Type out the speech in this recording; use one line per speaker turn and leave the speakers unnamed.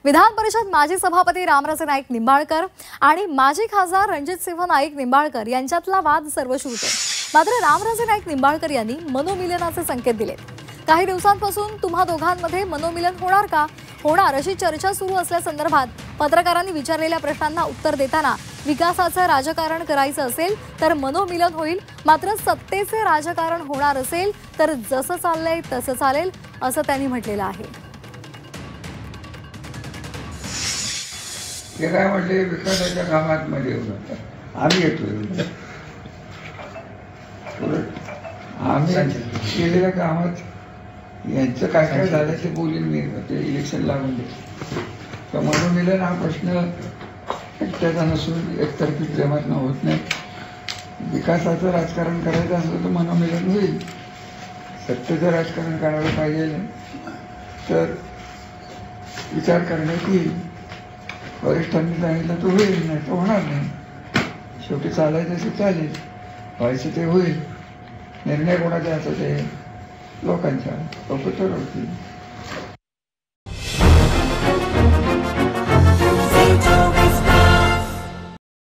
विधान परिषद माजी सभापती रामराजे नाईक निंबाळकर आणि माजी खासदार रणजितसिंह नाईक निंबाळकर यांच्यातला वाद सर्वश्रुत आहे. मात्र रामराजे नाईक निंबाळकर यांनी मनोमिलनाचे संकेत दिले. काही दिवसांपासून तुम्हा दोघांमध्ये मनोमिलन होणार का, होणार अशी चर्चा सुरू असल्यासंदर्भात पत्रकारांनी विचारलेल्या प्रश्नांना उत्तर देताना विकासाचं राजकारण करायचं असेल तर मनोमिलन होईल, मात्र सत्तेचे राजकारण होणार असेल तर जसं चाललंय तसं चालेल असं त्यांनी म्हटलेलं आहे.
ते काय म्हटले, विकासाच्या कामात मध्ये आम्ही येतोय. आम्ही केलेल्या कामात यांचं काय काय झालं ते बोलीन मी, ते इलेक्शन लागून दे. तर मनोमिलन हा प्रश्न एकट्याचा नसून एकतर्फी प्रेमातनं होत नाही. विकासाचं राजकारण करायचं असलं तर मनोमिलन होईल. सत्तेचं राजकारण करायला पाहिजे तर विचार करण्यात येईल. वरिष्ठांनी सांगितलं तर होईल, नाही तर होणार नाही. शेवटी चालायचं ते चालेल, व्हायचं ते होईल. निर्णय कोणाचा असं ते लोकांच्या लोक ठरवतील.